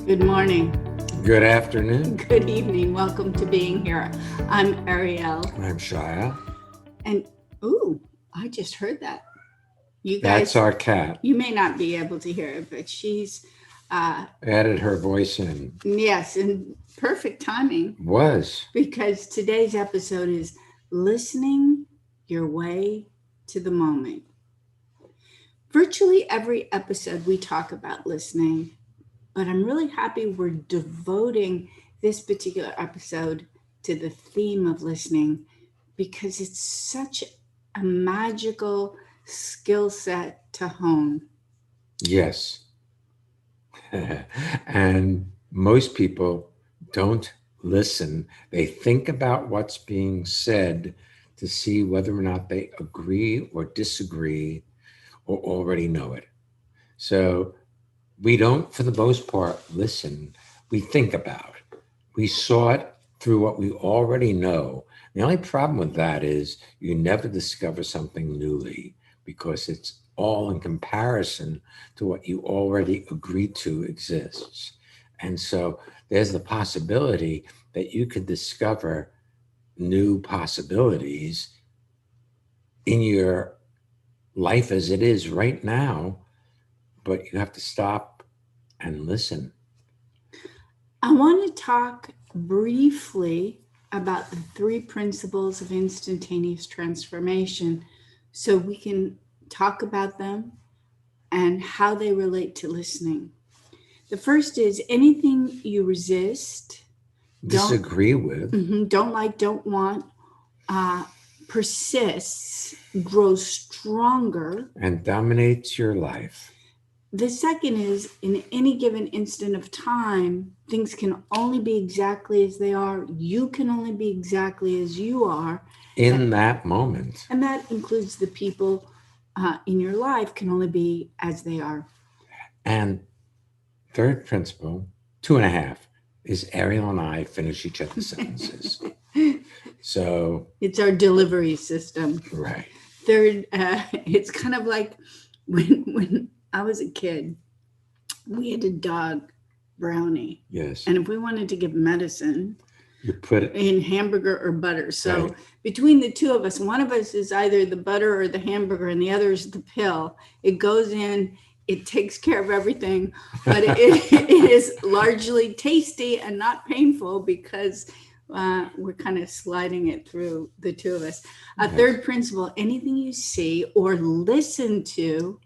Good morning. Good afternoon. Good evening. Welcome to being here. I'm Ariel. I'm Shya. And, I just heard that. You That's guys, our cat. you may not be able to hear it, but she's, Added her voice in. yes, in perfect timing Was. because today's episode is listening your way to the moment. Virtually every episode we talk about listening, but I'm really happy we're devoting this particular episode to the theme of listening because it's such a magical skill set to hone. Yes. And most people don't listen. They think about what's being said to see whether or not they agree or disagree or already know it. So we don't, for the most part, listen. We think about it. We sort through what we already know. The only problem with that is you never discover something newly because it's all in comparison to what you already agreed to exists. And so there's the possibility that you could discover new possibilities in your life as it is right now, but you have to stop and listen. I want to talk briefly about the three principles of instantaneous transformation so we can talk about them and how they relate to listening. The first is anything you resist, Disagree with. don't like, don't want, persists, grows stronger. And dominates your life. The second is in any given instant of time, things can only be exactly as they are. You can only be exactly as you are. In that moment. And that includes the people in your life can only be as they are. And third principle, 2.5, is Ariel and I finish each other's sentences. So it's our delivery system. Right. Third, it's kind of like when I was a kid, we had a dog, Brownie. Yes. And if we wanted to give medicine, you put it in hamburger or butter. So right. Between the two of us, one of us is either the butter or the hamburger and the other is the pill. It goes in, it takes care of everything, but it is largely tasty and not painful because we're kind of sliding it through the two of us. A third principle, anything you see or listen to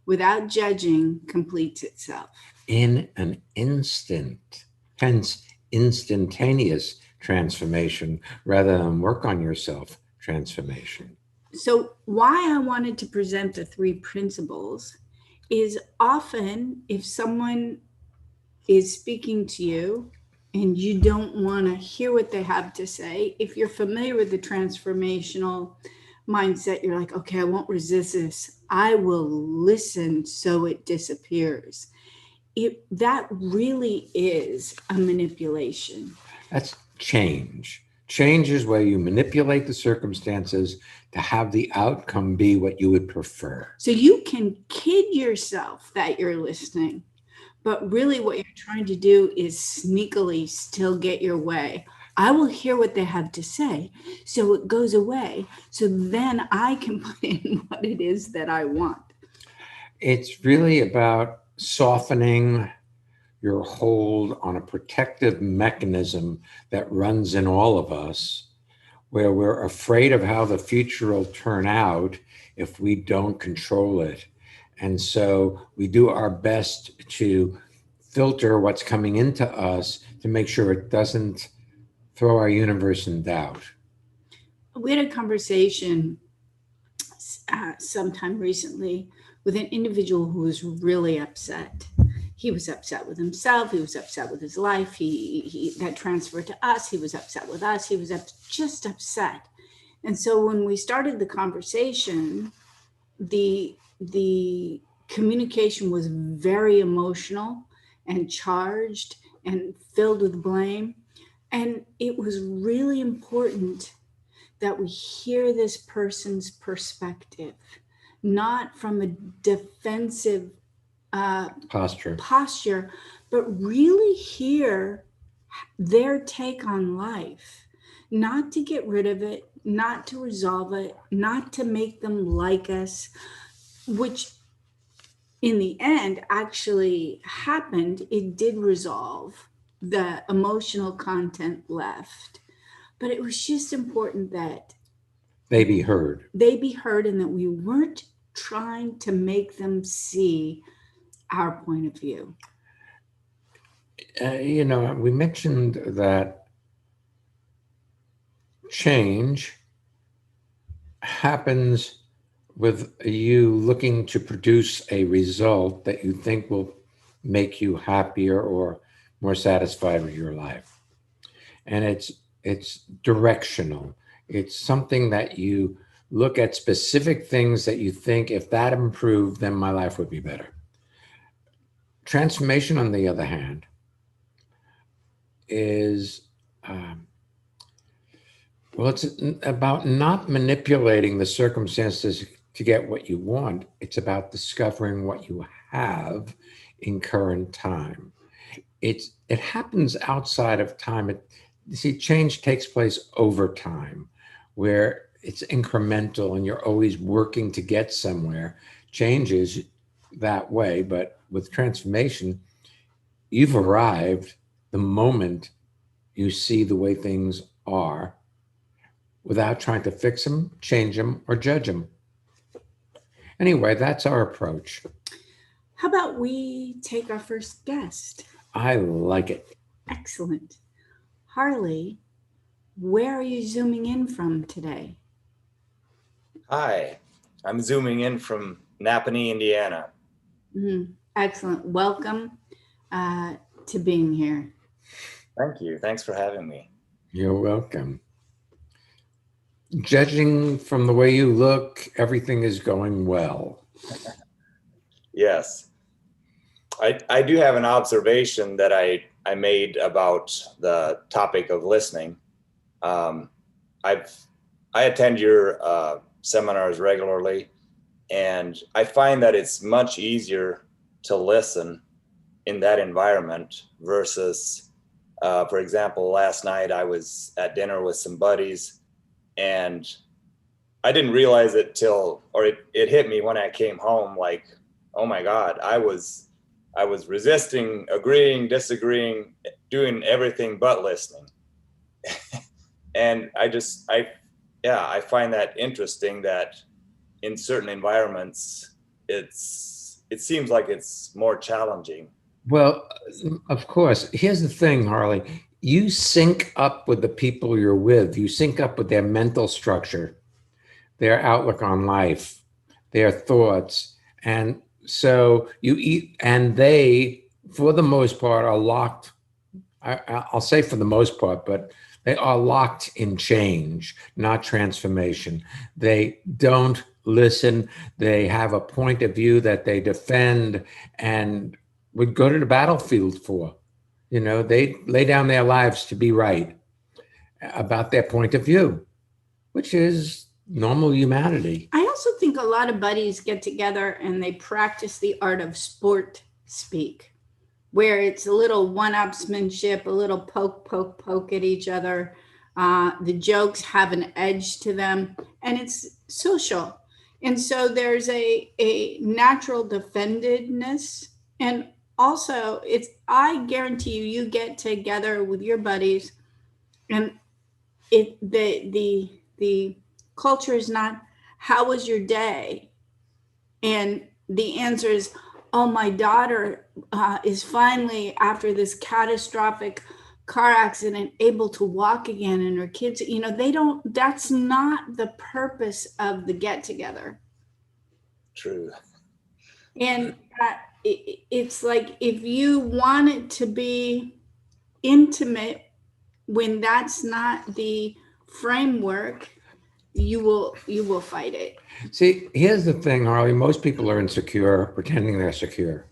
without judging completes itself. In an instant, hence instantaneous transformation rather than work on yourself transformation. So why I wanted to present the three principles is often if someone is speaking to you and you don't want to hear what they have to say, if you're familiar with the transformational mindset, you're like, okay, I won't resist this. I will listen so it disappears. That really is a manipulation. That's change. Change is where you manipulate the circumstances to have the outcome be what you would prefer. So you can kid yourself that you're listening, but really what you're trying to do is sneakily still get your way. I will hear what they have to say, so it goes away. So then I can put in what it is that I want. It's really about softening your hold on a protective mechanism that runs in all of us, where we're afraid of how the future will turn out if we don't control it. And so we do our best to filter what's coming into us to make sure it doesn't throw our universe in doubt. We had a conversation sometime recently with an individual who was really upset. He was upset with himself. He was upset with his life. He that transferred to us. He was upset with us. He was just upset. And so when we started the conversation, the communication was very emotional and charged and filled with blame. And it was really important that we hear this person's perspective, not from a defensive posture, but really hear their take on life, not to get rid of it, not to resolve it, not to make them like us, which in the end actually happened. It did resolve the emotional content left, but it was just important that They be heard. they be heard and that we weren't trying to make them see our point of view. We mentioned that change happens with you looking to produce a result that you think will make you happier or more satisfied with your life. And it's directional. It's something that you look at specific things that you think if that improved, then my life would be better. Transformation, on the other hand, is it's about not manipulating the circumstances to get what you want. It's about discovering what you have in current time. It happens outside of time. You see, change takes place over time, where it's incremental and you're always working to get somewhere. Change is that way, but with transformation, you've arrived the moment you see the way things are without trying to fix them, change them, or judge them. Anyway, that's our approach. How about we take our first guest? I like it. Excellent. Harley, where are you zooming in from today? Hi, I'm zooming in from Napanee, Indiana. Excellent. Welcome to being here. Thank you. Thanks for having me. You're welcome. Judging from the way you look, everything is going well. Yes. I do have an observation that I made about the topic of listening. I attend your seminars regularly, and I find that it's much easier to listen in that environment versus, for example, last night I was at dinner with some buddies, and I didn't realize it it hit me when I came home, like, oh my God, I was resisting, agreeing, disagreeing, doing everything but listening. And I find that interesting that in certain environments, it seems like it's more challenging. Well, of course. Here's the thing, Harley. You sync up with the people you're with. You sync up with their mental structure, their outlook on life, their thoughts. And so you eat, and they, for the most part, are locked. I'll say for the most part, but they are locked in change, not transformation. They don't listen. They have a point of view that they defend and would go to the battlefield for. They lay down their lives to be right about their point of view, which is normal humanity. I also think a lot of buddies get together and they practice the art of sport speak, where it's a little one-upsmanship, a little poke at each other. The jokes have an edge to them, and it's social. And so there's a natural defendedness. And also, I guarantee you get together with your buddies, and the culture is not, how was your day? And the answer is, oh, my daughter is finally, after this catastrophic car accident, able to walk again, and her kids, that's not the purpose of the get together. True. And it's like, if you want it to be intimate, when that's not the framework, you will fight it. See, here's the thing, Harley. Most people are insecure, pretending they're secure.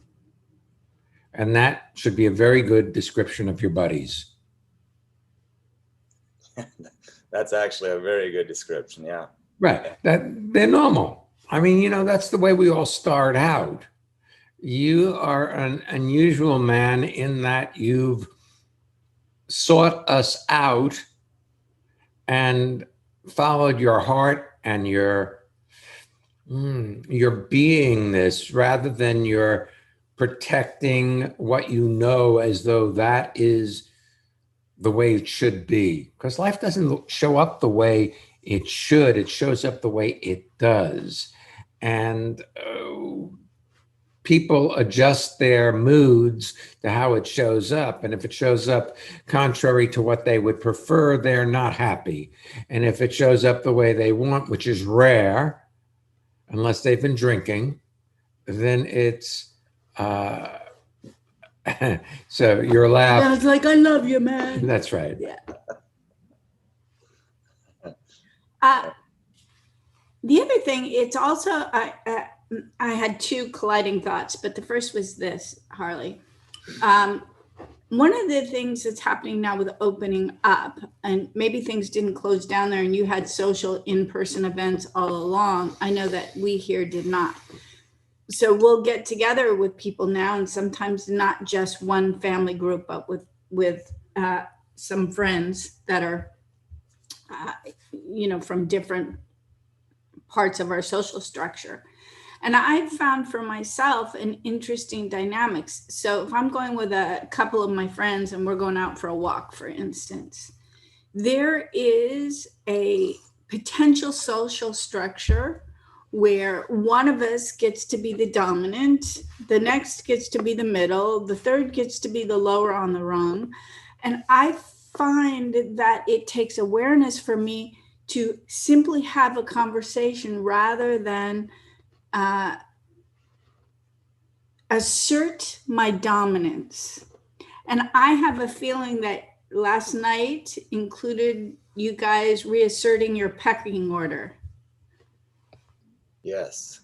And that should be a very good description of your buddies. That's actually a very good description, yeah. Right. That they're normal. I mean, that's the way we all start out. You are an unusual man in that you've sought us out and followed your heart and your beingness rather than your protecting what you know as though that is the way it should be. Because life doesn't show up the way it should, it shows up the way it does. And people adjust their moods to how it shows up. And if it shows up contrary to what they would prefer, they're not happy. And if it shows up the way they want, which is rare, unless they've been drinking, then it's so you're allowed. I was like, I love you, man. That's right. Yeah. The other thing, it's also, I had two colliding thoughts, but the first was this, Harley. One of the things that's happening now with opening up, and maybe things didn't close down there and you had social in-person events all along. I know that we here did not. So we'll get together with people now, and sometimes not just one family group, but with some friends that are, from different parts of our social structure. And I've found for myself an interesting dynamics. So if I'm going with a couple of my friends and we're going out for a walk, for instance, there is a potential social structure where one of us gets to be the dominant, the next gets to be the middle, the third gets to be the lower on the rung. And I find that it takes awareness for me to simply have a conversation rather than assert my dominance. And I have a feeling that last night included you guys reasserting your pecking order. Yes.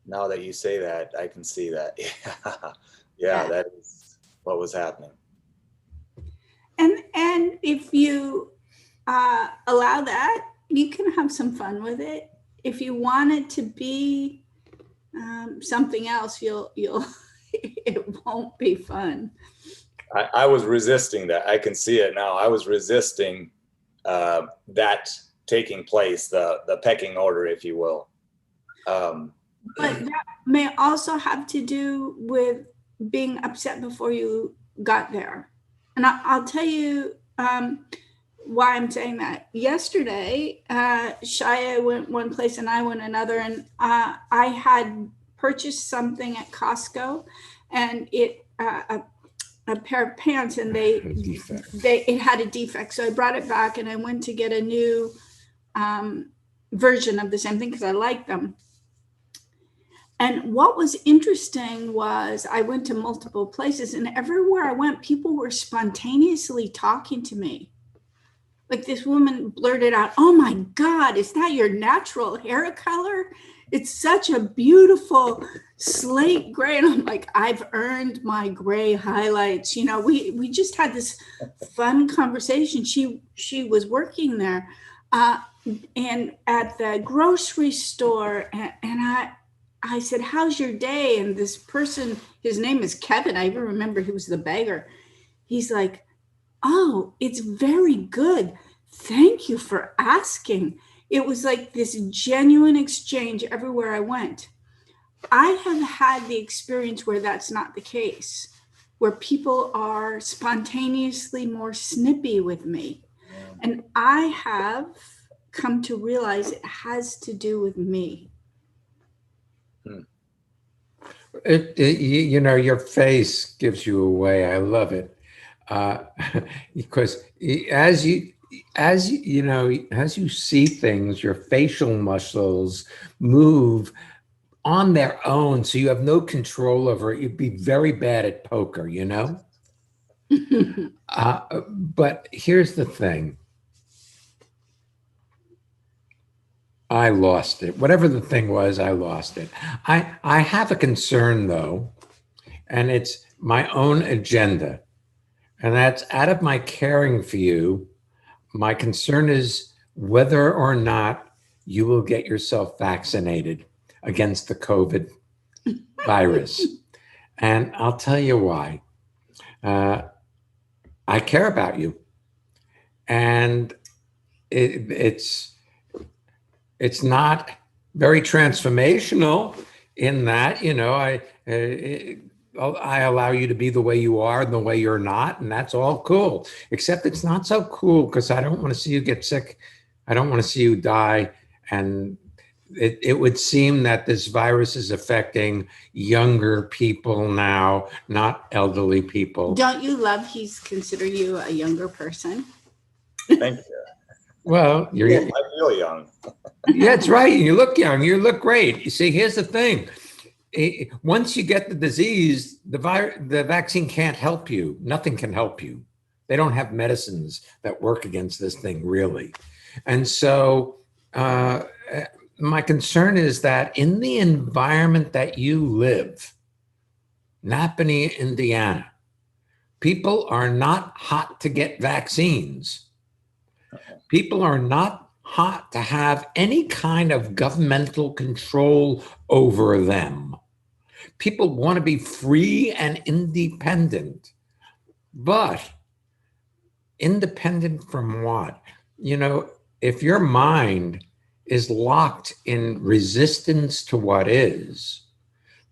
Now that you say that, I can see that. Yeah, that is what was happening. And if you allow that, you can have some fun with it. If you want it to be something else, it won't be fun. I was resisting that. I can see it now. I was resisting that taking place, the pecking order, if you will. But that may also have to do with being upset before you got there. And I'll tell you why I'm saying that. Yesterday, Shya went one place and I went another, and I had purchased something at Costco, and it a pair of pants, and it had a defect. So I brought it back and I went to get a new version of the same thing because I like them. And what was interesting was I went to multiple places, and everywhere I went, people were spontaneously talking to me. Like this woman blurted out, "Oh my God, is that your natural hair color? It's such a beautiful slate gray." And I'm like, I've earned my gray highlights. We just had this fun conversation. She was working there and at the grocery store. And I said, "How's your day?" And this person, his name is Kevin. I even remember he was the beggar. He's like, "Oh, it's very good. Thank you for asking." It was like this genuine exchange everywhere I went. I have had the experience where that's not the case, where people are spontaneously more snippy with me. And I have come to realize it has to do with me. Your face gives you away. I love it because as you see things, your facial muscles move on their own, so you have no control over it. You'd be very bad at poker, But here's the thing. I lost it. Whatever the thing was, I lost it. I have a concern, though, and it's my own agenda. And that's out of my caring for you. My concern is whether or not you will get yourself vaccinated against the COVID virus. And I'll tell you why. Uh, I care about you. And it's not very transformational in that, I allow you to be the way you are and the way you're not, and that's all cool. Except it's not so cool because I don't want to see you get sick. I don't want to see you die. And it would seem that this virus is affecting younger people now, not elderly people. Don't you love he's consider you a younger person? Thank you. Well, I feel young. yeah, that's right. You look young. You look great. You see, here's the thing. Once you get the disease, the vaccine can't help you. Nothing can help you. They don't have medicines that work against this thing, really. And so my concern is that in the environment that you live, Napanee, Indiana, people are not hot to get vaccines. People are not hot to have any kind of governmental control over them. People want to be free and independent. But independent from what? If your mind is locked in resistance to what is,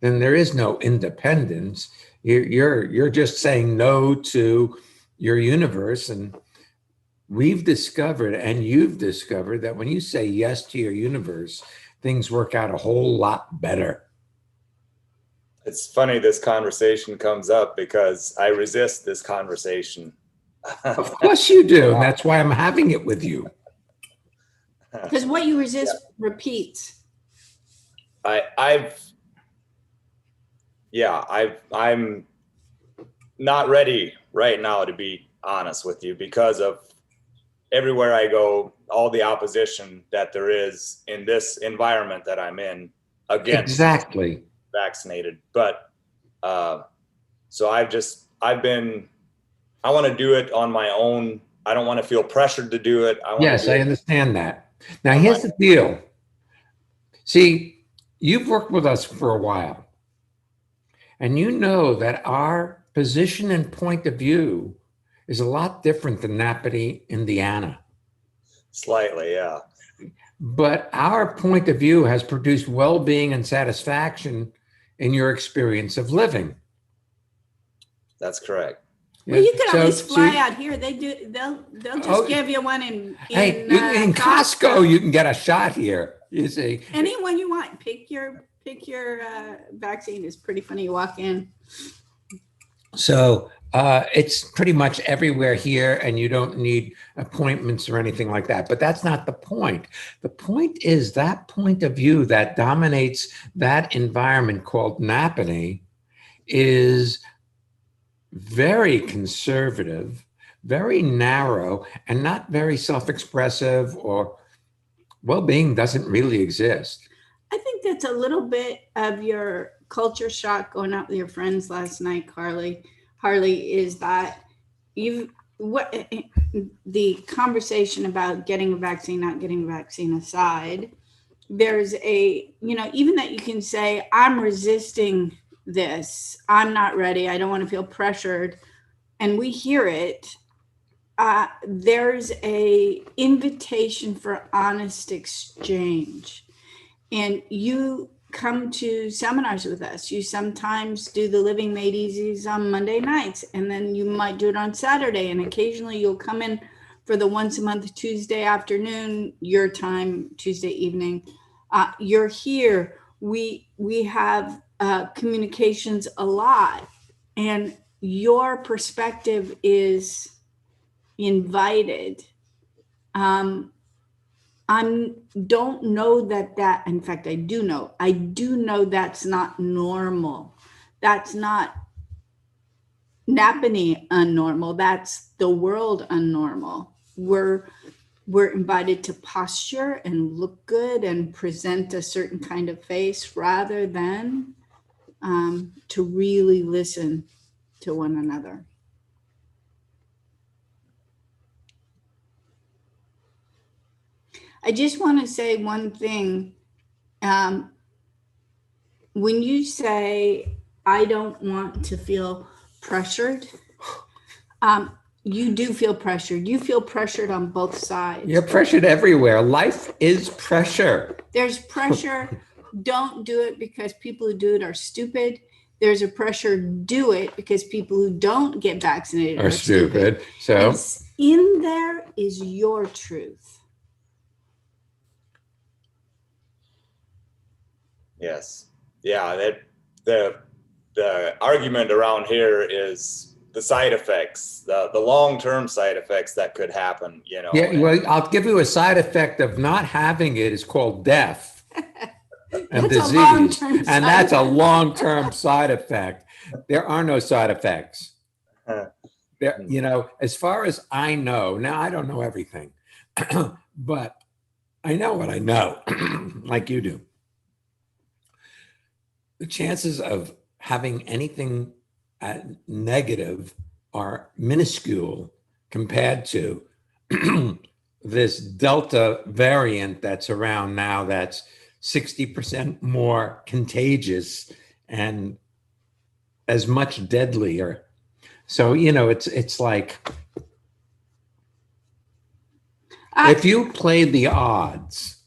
then there is no independence. You're just saying no to your universe. And we've discovered, and you've discovered, that when you say yes to your universe, things work out a whole lot better. It's funny this conversation comes up because I resist this conversation. Of course you do. And that's why I'm having it with you. Because what you resist repeats. I'm not ready right now, to be honest with you, because of everywhere I go, all the opposition that there is in this environment that I'm in against exactly vaccinated. But so I want to do it on my own. I don't want to feel pressured to do it. Yes, I understand that. Now, here's the deal. See, you've worked with us for a while, and you know that our position and point of view is a lot different than Napanee, Indiana. Slightly, yeah. But our point of view has produced well-being and satisfaction in your experience of living. That's correct. Well, you could at least fly out here. They do. They'll just give you one in Costco. You can get a shot here. You see, anyone you want. Pick your vaccine. It's pretty funny. You walk in. So it's pretty much everywhere here, and you don't need appointments or anything like that. But that's not the point. The point is that point of view that dominates that environment called Napanee is very conservative, very narrow, and not very self-expressive, or well-being doesn't really exist. I think that's a little bit of your culture shock going out with your friends last night, Harley, is that the conversation about getting a vaccine, not getting a vaccine aside, there's even that you can say, I'm resisting this, I'm not ready, I don't want to feel pressured, and we hear it. There's a invitation for honest exchange, and you come to seminars with us. You sometimes do the Living Made Easies on Monday nights, and then you might do it on Saturday, and occasionally you'll come in for the once a month Tuesday afternoon, your time, Tuesday evening. You're here. We have communications a lot, and your perspective is invited. I don't know that, in fact, I do know that's not normal. That's not Napanee unnormal. That's the world unnormal. We're invited to posture and look good and present a certain kind of face rather than to really listen to one another. I just want to say one thing. when you say, I don't want to feel pressured, you do feel pressured. You feel pressured on both sides. You're pressured everywhere. Life is pressure. There's pressure. Don't do it because people who do it are stupid. There's a pressure, do it because people who don't get vaccinated Are stupid. So and in there is your truth. Yes. Yeah. That the argument around here is the side effects, the long-term side effects that could happen, you know. yeah, well, I'll give you a side effect of not having it is called death and That's a disease. long-term And side that's a effect. long-term side effect. There are no side effects. Huh. There, you know, as far as I know, now I don't know everything, but I know what I know, like you do. The chances of having anything negative are minuscule compared to this Delta variant that's around now that's 60% more contagious and as much deadlier. So, you know, it's like if you play the odds,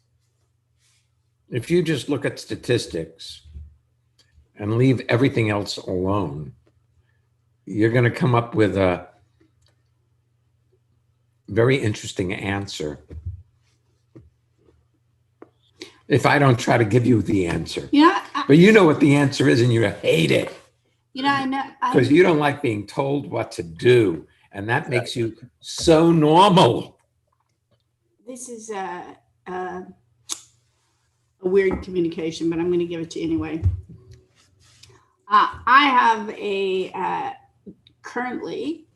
if you just look at statistics and leave everything else alone, you're going to come up with a very interesting answer. If I don't try to give you the answer, but you know what the answer is and you hate it. You know, I know because you don't like being told what to do, and that makes you so normal. This is a weird communication, but I'm going to give it to you anyway. I have a currently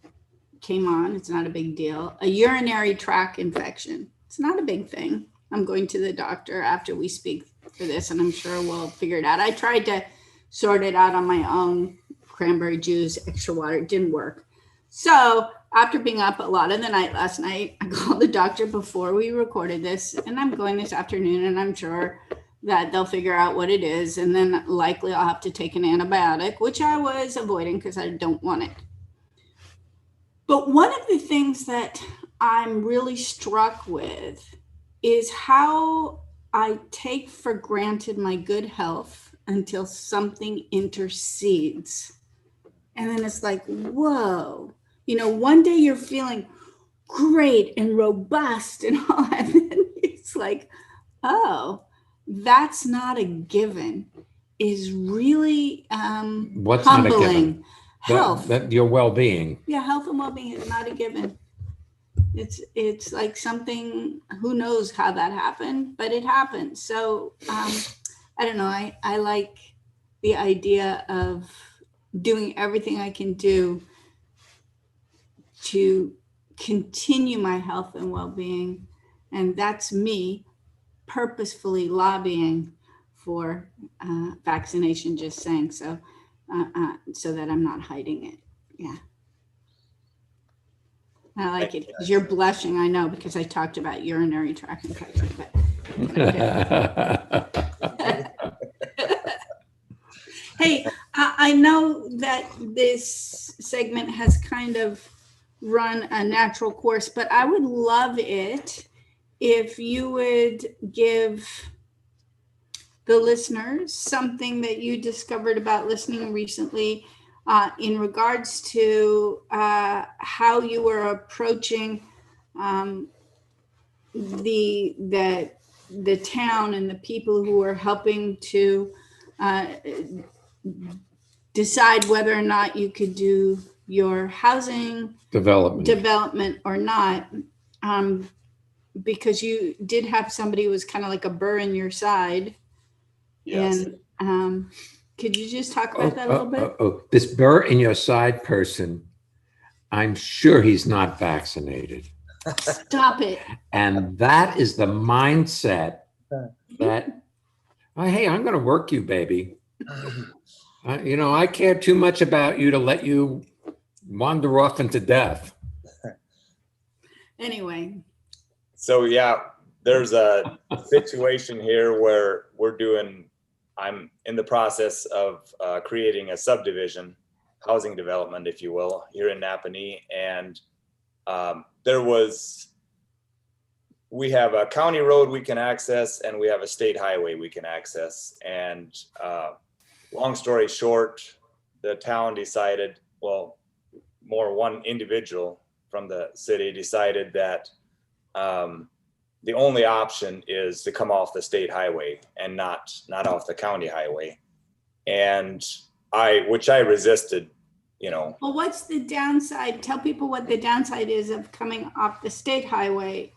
came on, it's not a big deal, a urinary tract infection. It's not a big thing. I'm going to the doctor after we speak for this, and I'm sure we'll figure it out. I tried to sort it out on my own, cranberry juice, extra water. It didn't work. So after being up a lot of the night last night, I called the doctor before we recorded this, and I'm going this afternoon, and I'm sure that they'll figure out what it is, and then likely I'll have to take an antibiotic, which I was avoiding because I don't want it. But one of the things that I'm really struck with is how I take for granted my good health until something intercedes. And then it's like, whoa, you know, one day you're feeling great and robust and all that. And then it's like, oh, that's not a given, is really What's humbling. not a given? Health. That your well-being. Yeah, health and well-being is not a given. It's like something, who knows how that happened, but it happened. So I don't know. I like the idea of doing everything I can do to continue my health and well-being. And that's me purposefully lobbying for vaccination, just saying so that I'm not hiding it. Yeah. I like it because you're blushing. I know, because I talked about urinary tract infection. Hey, I know that this segment has kind of run a natural course, but I would love it if you would give the listeners something that you discovered about listening recently in regards to how you were approaching the town and the people who were helping to decide whether or not you could do your housing development or not, because you did have somebody who was kind of like a burr in your side. Yes. And could you just talk about that a little bit? This burr in your side person, I'm sure he's not vaccinated. Stop it. And that is the mindset that, oh, hey, I'm going to work you, baby. You know, I care too much about you to let you wander off into death. Anyway. So, yeah, there's a situation here where we're doing I'm in the process of creating a subdivision, housing development, if you will, here in Napanee. And we have a county road we can access, and we have a state highway we can access. And long story short, the town decided, well, one individual from the city decided that the only option is to come off the state highway and not off the county highway. And which I resisted, Well, what's the downside? Tell people what the downside is of coming off the state highway.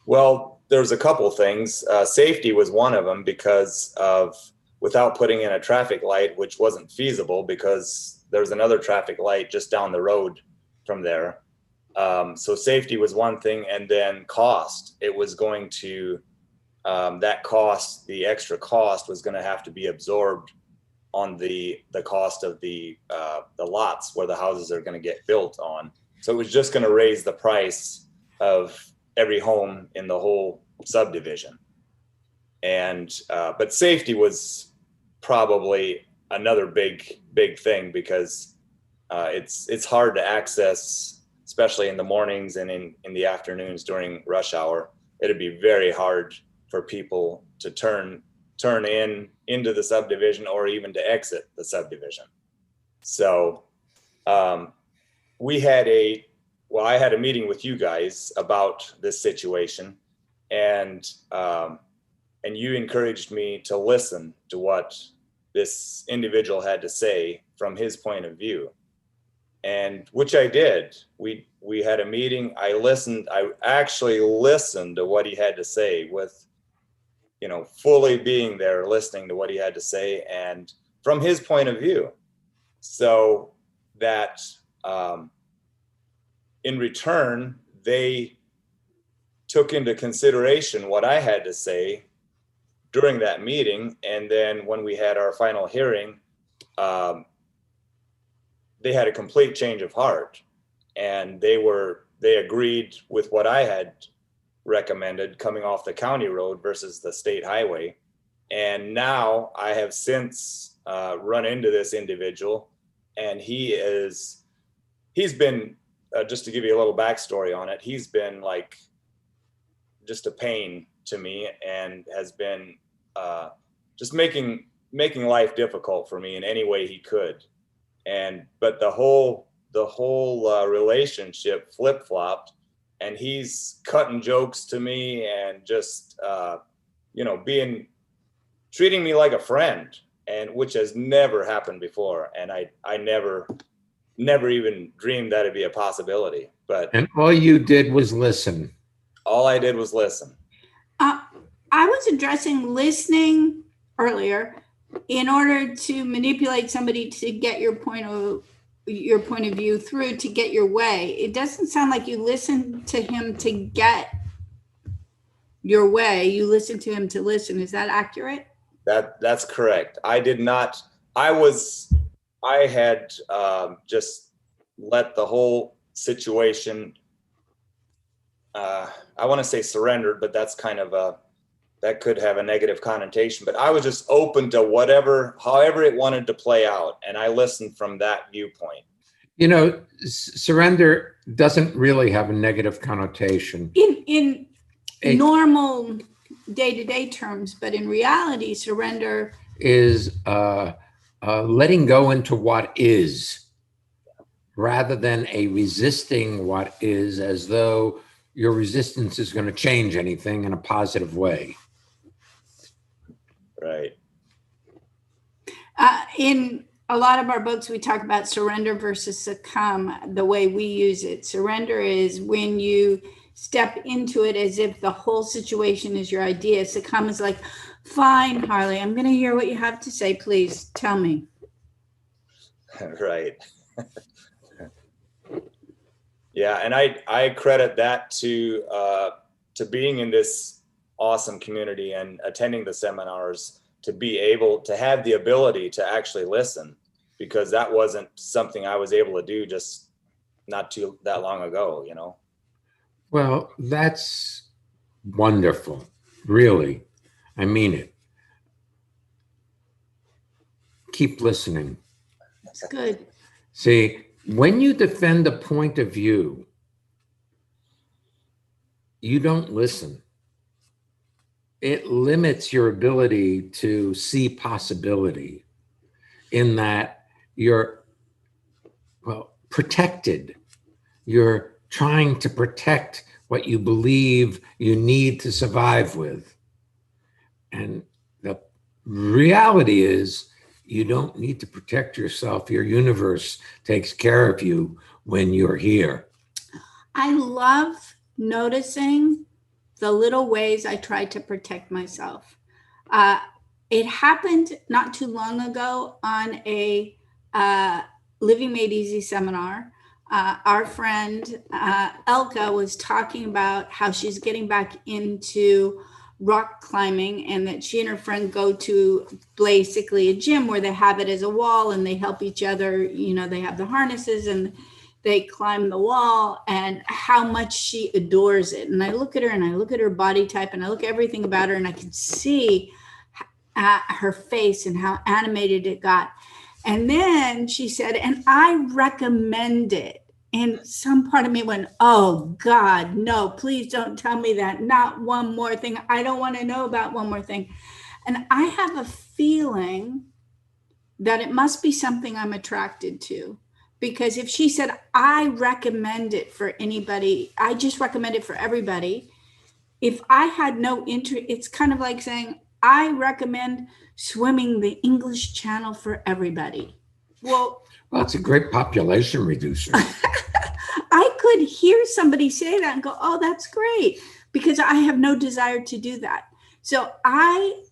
Well, there's a couple things. Safety was one of them, because of without putting in a traffic light, which wasn't feasible because there's another traffic light just down the road from there. So safety was one thing, and then cost. It was going to the extra cost was going to have to be absorbed on the cost of the lots where the houses are going to get built on. So it was just going to raise the price of every home in the whole subdivision. And but safety was probably another big thing, because it's hard to access, especially in the mornings and in the afternoons during rush hour. It'd be very hard for people to turn into the subdivision, or even to exit the subdivision. So I had a meeting with you guys about this situation, and you encouraged me to listen to what this individual had to say from his point of view. And which I did. We had a meeting. I actually listened to what he had to say, with, fully being there, listening to what he had to say, and from his point of view. So that in return, they took into consideration what I had to say during that meeting. And then when we had our final hearing, they had a complete change of heart, and they agreed with what I had recommended, coming off the county road versus the state highway. And now I have since run into this individual, and he's been, just to give you a little backstory on it, he's been like just a pain to me, and has been just making life difficult for me in any way he could. But the whole relationship flip-flopped, and he's cutting jokes to me, and just treating me like a friend, and which has never happened before. And I never even dreamed that it'd be a possibility. And all you did was listen. All I did was listen. I was addressing listening earlier in order to manipulate somebody to get your point of view through, to get your way. It doesn't sound like you listened to him to get your way. You listened to him to listen. Is that accurate? That's correct. I did not. I had just let the whole situation, I want to say surrendered, but that's kind of that could have a negative connotation. But I was just open to however it wanted to play out. And I listened from that viewpoint. Surrender doesn't really have a negative connotation. In normal day-to-day terms, but in reality, surrender is letting go into what is, rather than a resisting what is, as though your resistance is going to change anything in a positive way. Right. In a lot of our books, we talk about surrender versus succumb. The way we use it, surrender is when you step into it as if the whole situation is your idea. Succumb is like, fine, Harley, I'm going to hear what you have to say. Please tell me. Right. Yeah, and I credit that to being in this awesome community and attending the seminars, to be able to have the ability to actually listen, because that wasn't something I was able to do just not too that long ago, Well, that's wonderful. Really. I mean it. keep listening. It's good. See, when you defend a point of view, you don't listen. It limits your ability to see possibility in that you're, well, protected. You're trying to protect what you believe you need to survive with. And the reality is, you don't need to protect yourself. Your universe takes care of you when you're here. I love noticing the little ways I try to protect myself. It happened not too long ago on a Living Made Easy seminar. Our friend Elka was talking about how she's getting back into rock climbing, and that she and her friend go to basically a gym where they have it as a wall and they help each other. You know, they have the harnesses and they climb the wall, and how much she adores it. And I look at her and I look at her body type and I look at everything about her, and I can see her face and how animated it got. And then she said, and I recommend it. And some part of me went, oh God, no, please don't tell me that. Not one more thing. I don't want to know about one more thing. And I have a feeling that it must be something I'm attracted to. Because if she said, I recommend it for anybody, I just recommend it for everybody. If I had no interest, it's kind of like saying, I recommend swimming the English Channel for everybody. Well, it's a great population reducer. I could hear somebody say that and go, oh, that's great, because I have no desire to do that. So I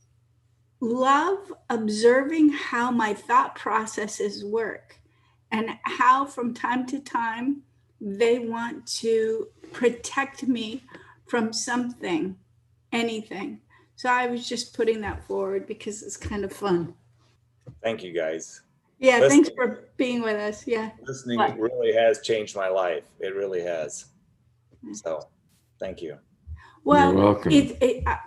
love observing how my thought processes work and how from time to time they want to protect me from something, anything. So I was just putting that forward because it's kind of fun. Thank you, guys. Yeah, thanks for being with us. Yeah. Listening really has changed my life. It really has. So thank you. Well, you're welcome.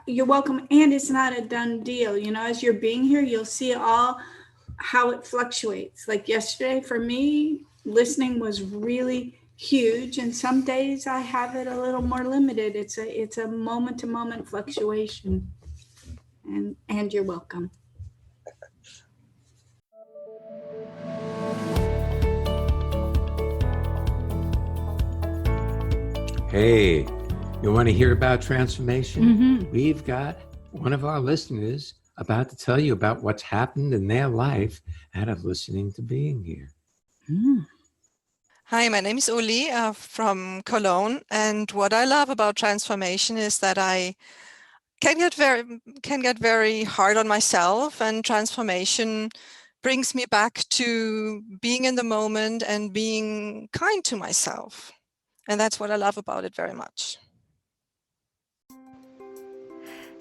You're welcome. And it's not a done deal. You know, as you're being here, you'll see all how it fluctuates. Like yesterday for me, listening was really huge. And some days I have it a little more limited. It's a moment to moment fluctuation. And you're welcome. Hey, you want to hear about transformation? Mm-hmm. We've got one of our listeners about to tell you about what's happened in their life out of listening to being here. Mm. Hi, my name is Uli from Cologne, and what I love about transformation is that I can get very hard on myself, and transformation brings me back to being in the moment and being kind to myself. And that's what I love about it very much.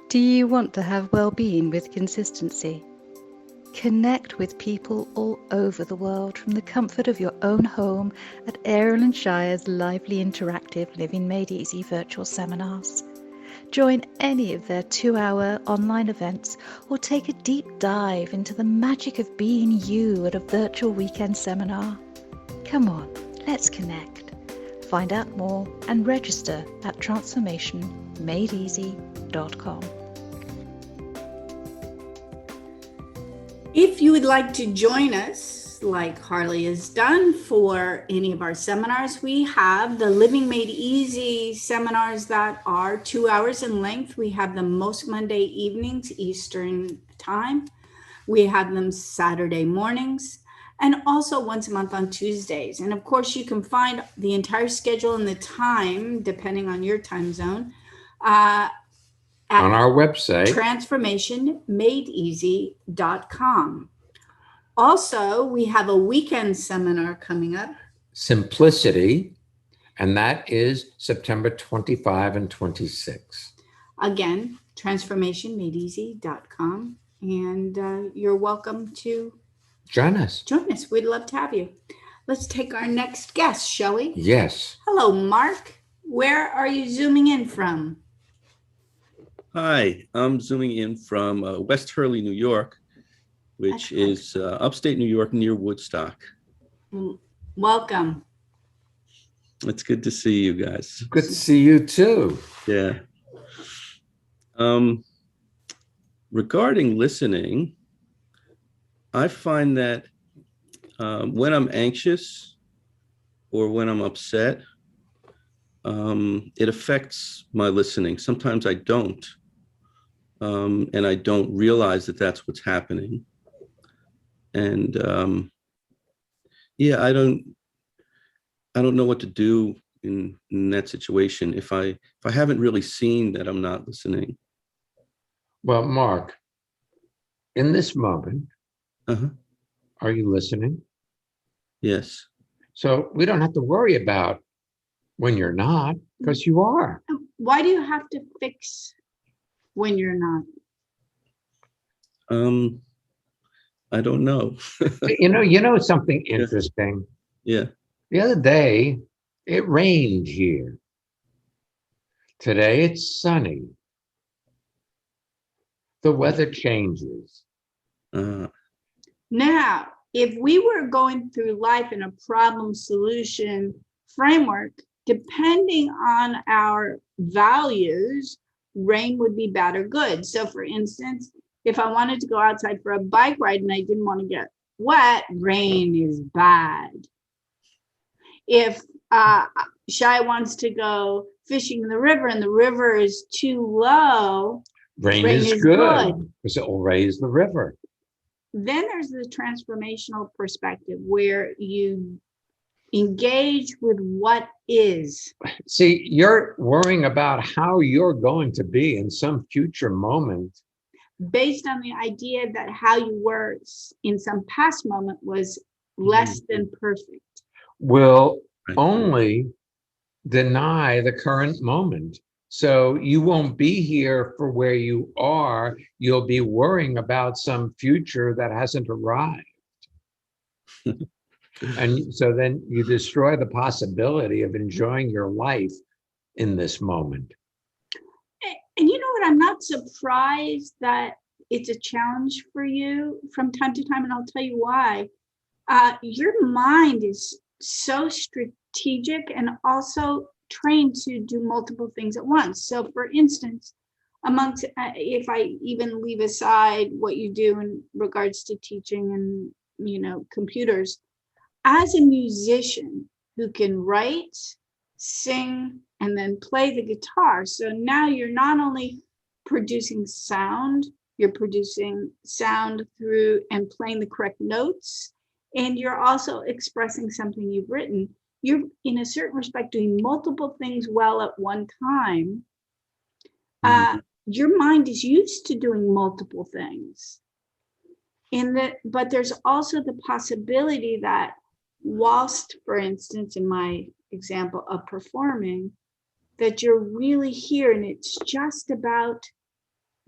Do you want to have well-being with consistency? Connect with people all over the world from the comfort of your own home at Ariel and Shya's lively interactive Living Made Easy virtual seminars. Join any of their 2-hour online events or take a deep dive into the magic of being you at a virtual weekend seminar. Come on, let's connect. Find out more and register at transformationmadeeasy.com. If you would like to join us, like Harley has done, for any of our seminars, we have the Living Made Easy seminars that are 2 hours in length. We have them most Monday evenings, Eastern time. We have them Saturday mornings, and also once a month on Tuesdays. And of course, you can find the entire schedule and the time, depending on your time zone, on our website, transformationmadeeasy.com. Also, we have a weekend seminar coming up. Simplicity, and that is September 25 and 26. Again, transformationmadeeasy.com. And you're welcome to join us. We'd love to have you. Let's take our next guest, shall we? Yes. Hello, Mark. Where are you zooming in from? Hi, I'm zooming in from West Hurley, New York, which is upstate New York near Woodstock. Welcome. It's good to see you guys. Good to see you too. Yeah. Regarding listening, I find that when I'm anxious or when I'm upset, it affects my listening. Sometimes I don't, and I don't realize that that's what's happening. And yeah, I don't know what to do in that situation if I haven't really seen that I'm not listening. Well, Mark, in this moment, are you listening? Yes. So we don't have to worry about when you're not, because you are. Why do you have to fix when you're not? I don't know. You know something interesting? Yeah. The other day, it rained here. Today, it's sunny. The weather changes. Now, if we were going through life in a problem solution framework, depending on our values, rain would be bad or good. So for instance, if I wanted to go outside for a bike ride and I didn't want to get wet, rain is bad. If Shya wants to go fishing in the river and the river is too low, Rain is good because it will raise the river. Then there's the transformational perspective where you engage with what is. See, you're worrying about how you're going to be in some future moment. Based on the idea that how you were in some past moment was less than perfect. Will only deny the current moment. So you won't be here for where you are. You'll be worrying about some future that hasn't arrived. And so then you destroy the possibility of enjoying your life in this moment. And you know what? I'm not surprised that it's a challenge for you from time to time, and I'll tell you why. Your mind is so strategic and also trained to do multiple things at once. So for instance, amongst, if I even leave aside what you do in regards to teaching and, computers, as a musician who can write, sing, and then play the guitar. So now you're not only producing sound, you're producing sound through and playing the correct notes, and you're also expressing something you've written. You're, in a certain respect, doing multiple things well at one time. Your mind is used to doing multiple things. But there's also the possibility that whilst, for instance, in my example of performing, that you're really here and it's just about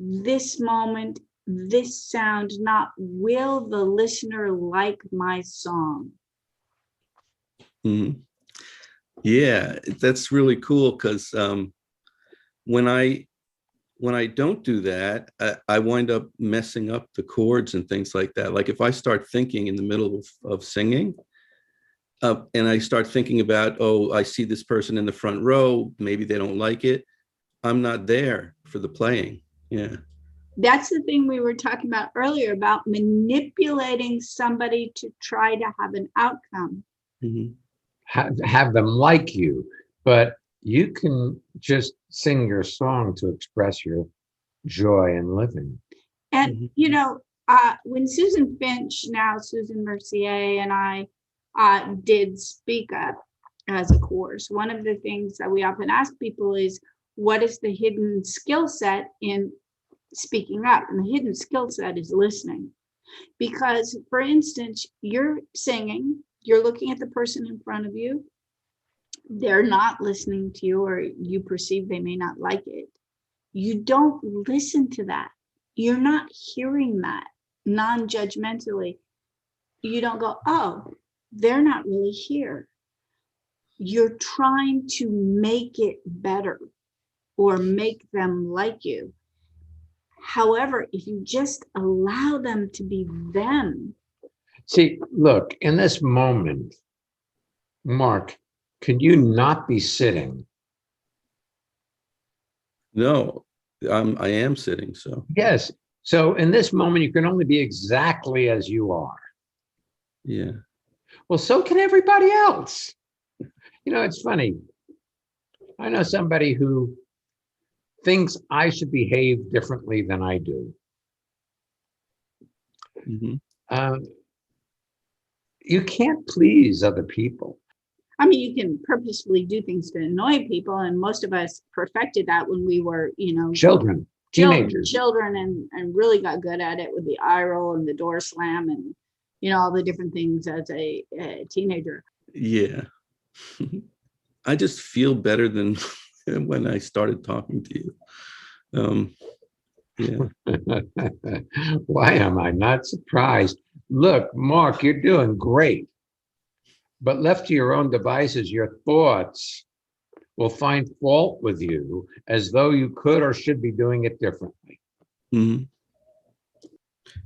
this moment, this sound, not will the listener like my song? Yeah, that's really cool because when I don't do that, I wind up messing up the chords and things like that. Like if I start thinking in the middle of singing, and I start thinking about, oh, I see this person in the front row, maybe they don't like it, I'm not there for the playing. Yeah. That's the thing we were talking about earlier about manipulating somebody to try to have an outcome. Have them like you, but you can just sing your song to express your joy in living. And, when Susan Finch, now Susan Mercier, and I did Speak Up as a course, one of the things that we often ask people is, what is the hidden skill set in speaking up? And the hidden skill set is listening. Because, for instance, you're singing, you're looking at the person in front of you, they're not listening to you, or you perceive they may not like it. You don't listen to that. You're not hearing that non-judgmentally. You don't go, oh, they're not really here. You're trying to make it better or make them like you. However, if you just allow them to be them. See, look, in this moment, Mark, could you not be sitting? No, I am sitting. So Yes. So in this moment, you can only be exactly as you are. yeah. Well, so can everybody else. You know, it's funny. I know somebody who thinks I should behave differently than I do. Mm-hmm. You can't please other people. I mean, you can purposefully do things to annoy people, and most of us perfected that when we were, Children, teenagers. children, and really got good at it with the eye roll and the door slam and all the different things as a teenager. Yeah. I just feel better than when I started talking to you. Yeah. Why am I not surprised? Look, Mark, you're doing great. But left to your own devices, your thoughts will find fault with you as though you could or should be doing it differently. Mm-hmm.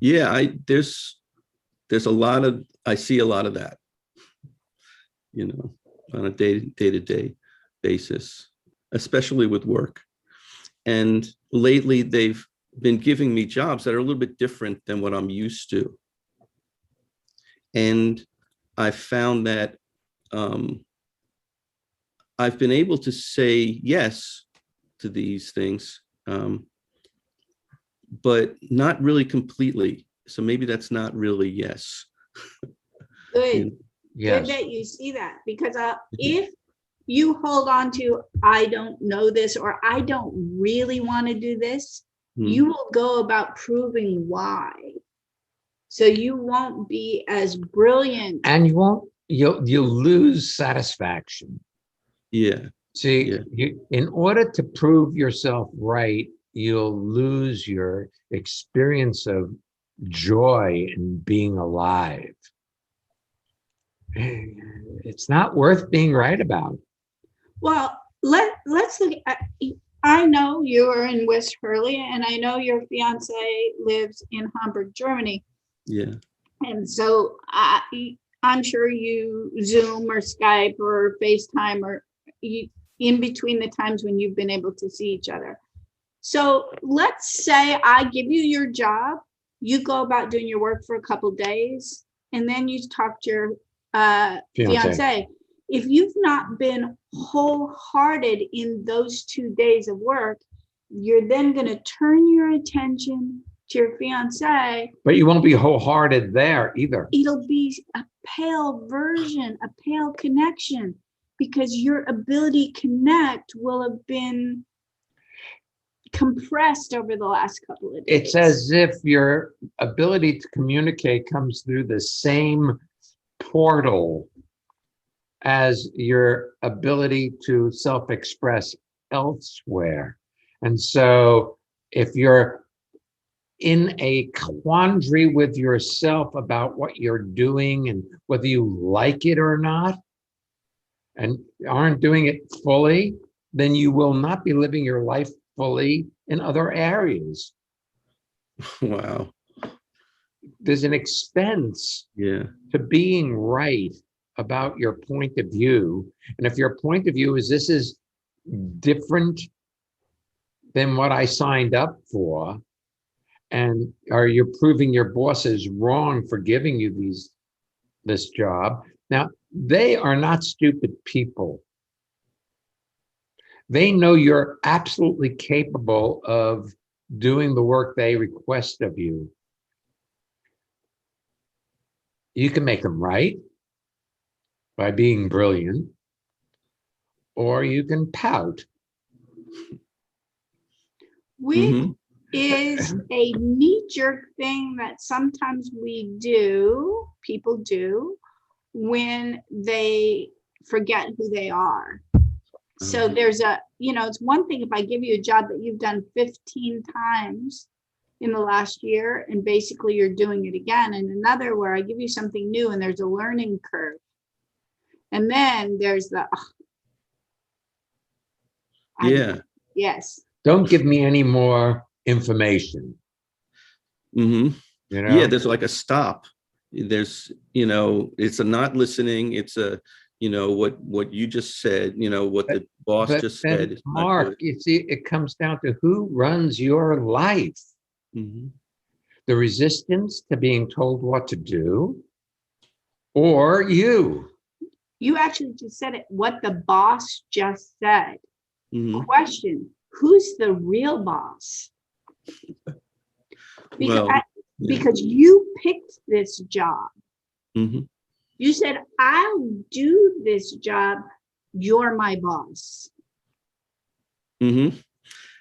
Yeah, there's a lot of, I see a lot of that, on a day-to-day basis, especially with work. And lately they've been giving me jobs that are a little bit different than what I'm used to. And I found that I've been able to say yes to these things, but not really completely. So maybe that's not really yes. Good. Yes. Good that you see that, because if you hold on to, I don't know this, or I don't really want to do this, you will go about proving why. So you won't be as brilliant. And you'll lose satisfaction. Yeah. See, in order to prove yourself right, you'll lose your experience of joy in being alive. It's not worth being right about. Well, let's look at, I know you are in West Hurley, and I know your fiance lives in Hamburg, Germany. Yeah. And so I'm sure you Zoom or Skype or FaceTime, or in between the times when you've been able to see each other. So let's say I give you your job, you go about doing your work for a couple of days, and then you talk to your fiance. If you've not been wholehearted in those 2 days of work, you're then going to turn your attention to your fiance. But you won't be wholehearted there either. It'll be a pale version, a pale connection, because your ability to connect will have been compressed over the last couple of days. It's as if your ability to communicate comes through the same portal as your ability to self-express elsewhere. And so if you're in a quandary with yourself about what you're doing and whether you like it or not, and aren't doing it fully, then you will not be living your life fully in other areas. Wow. There's an expense to being right about your point of view. And if your point of view is this is different than what I signed up for, and are you proving your boss is wrong for giving you this job? Now, they are not stupid people. They know you're absolutely capable of doing the work they request of you. You can make them right by being brilliant, or you can pout. Which is a knee-jerk thing that sometimes people do when they forget who they are. So there's it's one thing if I give you a job that you've done 15 times in the last year and basically you're doing it again, and another where I give you something new and there's a learning curve. And then there's the yes. Don't give me any more information. Mm-hmm. You know? Yeah, there's like a stop. There's, it's a not listening. It's a, what you just said, what the boss But just then, said is not Mark, good. you see, it comes down to who runs your life. Mm-hmm. The resistance to being told what to do, or you. You actually just said it, what the boss just said. Mm-hmm. Question, who's the real boss? Because, Well, because you picked this job. Mm-hmm. You said, I'll do this job. You're my boss. Mm-hmm.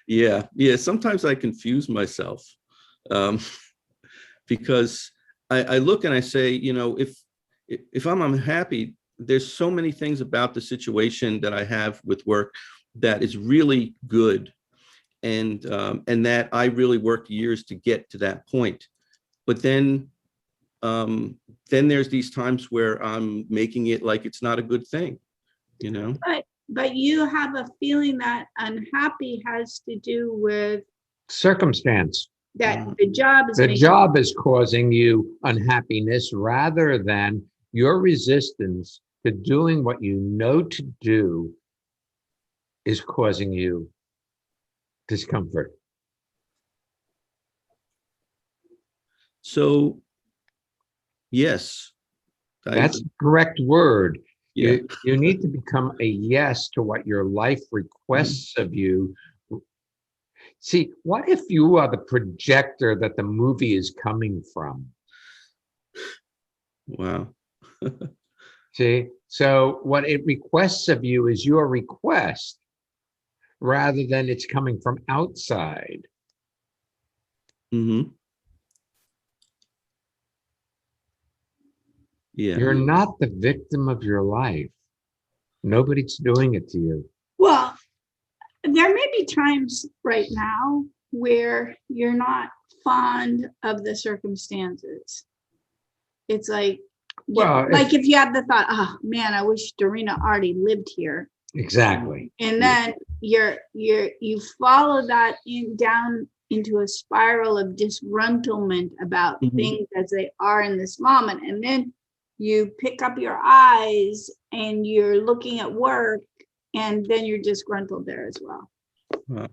Yeah. Sometimes I confuse myself because I look and I say, if I'm unhappy, there's so many things about the situation that I have with work that is really good, and that I really worked years to get to that point. But then there's these times where I'm making it like it's not a good thing, But you have a feeling that unhappy has to do with Circumstance. that the job is The making job is causing you unhappiness rather than your resistance to doing what you know to do is causing you discomfort. So, yes. That's the correct word. Yeah. You need to become a yes to what your life requests of you. See, what if you are the projector that the movie is coming from? Wow. See, so what it requests of you is your request rather than it's coming from outside. Mm-hmm. Yeah. You're not the victim of your life. Nobody's doing it to you. Well, there may be times right now where you're not fond of the circumstances. It's like, Well, like if you have the thought, oh man, I wish Dorina already lived here. Exactly. And then you follow that down into a spiral of disgruntlement about things as they are in this moment. And then you pick up your eyes and you're looking at work, and then you're disgruntled there as well. Wow.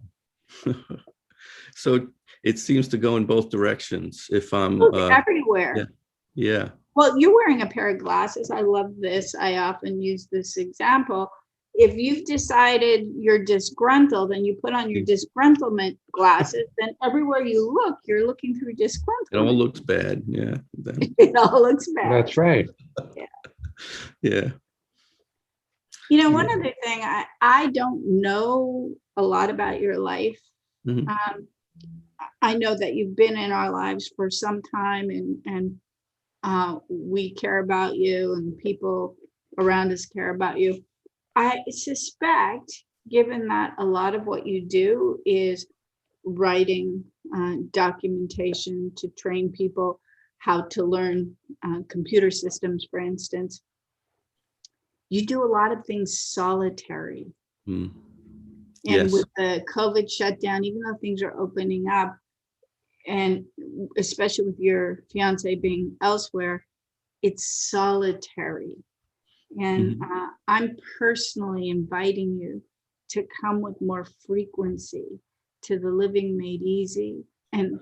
So it seems to go in both directions. If I'm everywhere. Yeah. Well, you're wearing a pair of glasses. I love this. I often use this example. If you've decided you're disgruntled and you put on your disgruntlement glasses, then everywhere you look, you're looking through disgruntlement. It all looks bad. Yeah. It all looks bad. That's right. Yeah. One other thing, I don't know a lot about your life. Mm-hmm. I know that you've been in our lives for some time, and we care about you, and people around us care about you. I suspect, given that a lot of what you do is writing documentation to train people how to learn computer systems, for instance, you do a lot of things solitary. Mm. And with the COVID shutdown, even though things are opening up, and especially with your fiance being elsewhere, it's solitary. And I'm personally inviting you to come with more frequency to the Living Made Easy and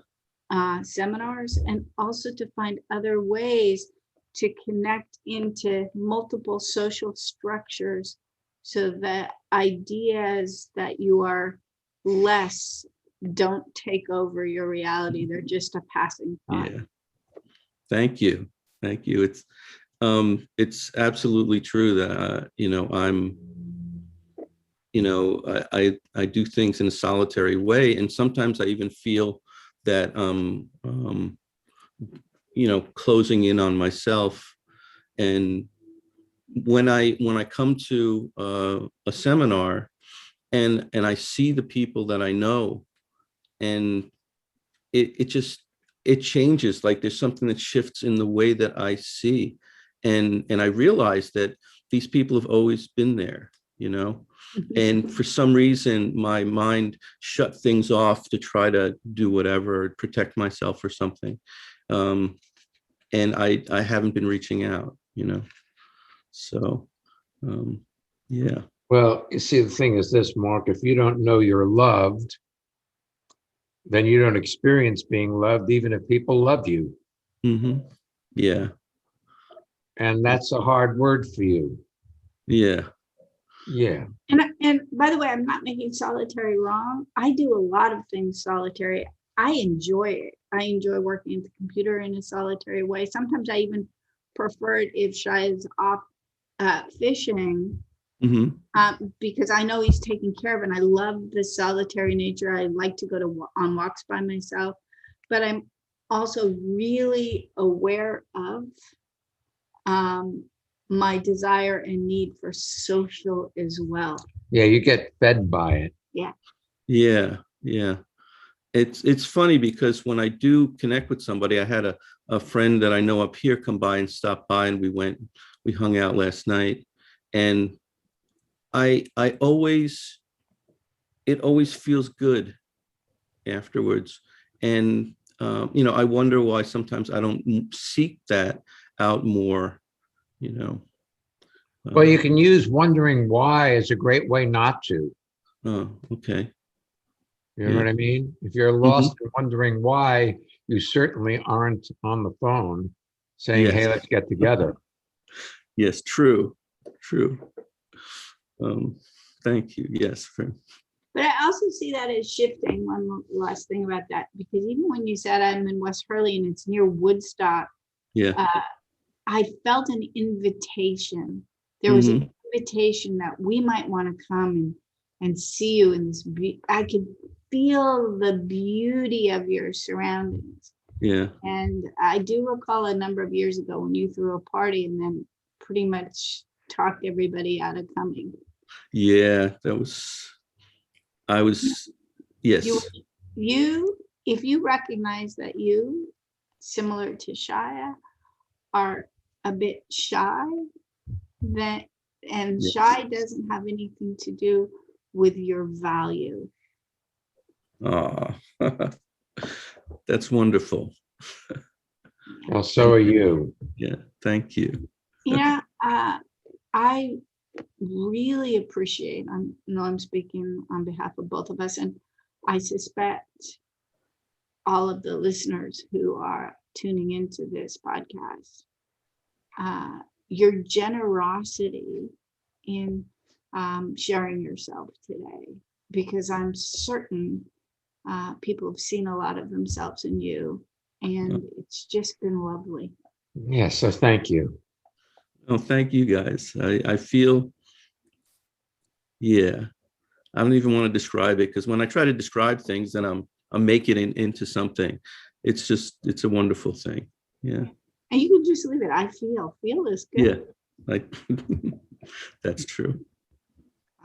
seminars, and also to find other ways to connect into multiple social structures so that ideas that you are less don't take over your reality. They're just a passing thought. Yeah. Thank you. It's absolutely true that I'm I do things in a solitary way, and sometimes I even feel that closing in on myself. And when I come to a seminar and I see the people that I know, and it changes. Like there's something that shifts in the way that I see, and I realize that these people have always been there, And for some reason, my mind shut things off to try to do whatever, protect myself or something. And I haven't been reaching out, So, yeah. Well, you see, the thing is this, Mark, if you don't know you're loved, then you don't experience being loved, even if people love you. Mm-hmm. Yeah. And that's a hard word for you. Yeah. Yeah. And by the way, I'm not making solitary wrong. I do a lot of things solitary. I enjoy it. I enjoy working at the computer in a solitary way. Sometimes I even prefer it if Shya is off fishing, because I know he's taken care of, and I love the solitary nature. I like to go on walks by myself, but I'm also really aware of my desire and need for social as well. Yeah, you get fed by it. Yeah. Yeah. Yeah. It's funny because when I do connect with somebody, I had a friend that I know up here come by and stop by, and we hung out last night, and it always feels good afterwards. And, I wonder why sometimes I don't seek that out more, Well, you can use wondering why as a great way not to. Oh, okay. You know what I mean? If you're lost and wondering why, you certainly aren't on the phone saying, Yes. hey, let's get together. Yes, true. Thank you. Yes. But I also see that as shifting. One last thing about that, because even when you said I'm in West Hurley and it's near Woodstock, Yeah. I felt an invitation. There was an invitation that we might want to come and see you in this. I could feel the beauty of your surroundings. Yeah. And I do recall a number of years ago when you threw a party and then pretty much talked everybody out of coming. Yeah, yes. If you recognize that you, similar to Shya, are a bit shy, and yes. Shy doesn't have anything to do with your value. Oh, that's wonderful. Well, so are you. Yeah, thank you. Yeah, I really appreciate, I know I'm speaking on behalf of both of us, and I suspect all of the listeners who are tuning into this podcast, your generosity in sharing yourself today, because I'm certain people have seen a lot of themselves in you, and it's just been lovely. Yeah, so thank you. Oh, thank you guys. I feel, yeah, I don't even want to describe it, because when I try to describe things, then I'm making it into something. It's a wonderful thing. Yeah. And you can just leave it. I feel is good. Yeah, that's true.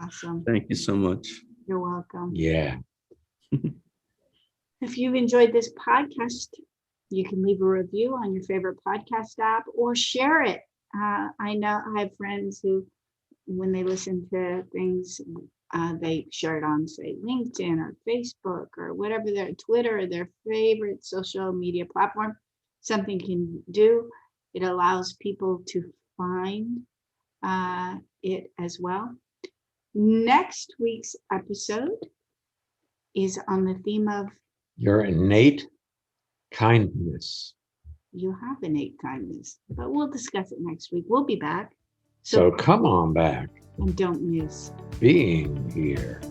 Awesome. Thank you so much. You're welcome. Yeah. If you've enjoyed this podcast, you can leave a review on your favorite podcast app or share it. I know I have friends who, when they listen to things, they share it on, say, LinkedIn or Facebook or whatever, their Twitter or their favorite social media platform. Something can do. It allows people to find it as well. Next week's episode is on the theme of your innate kindness. You have innate kindness, but we'll discuss it next week. We'll be back. So come on back. And don't miss being here.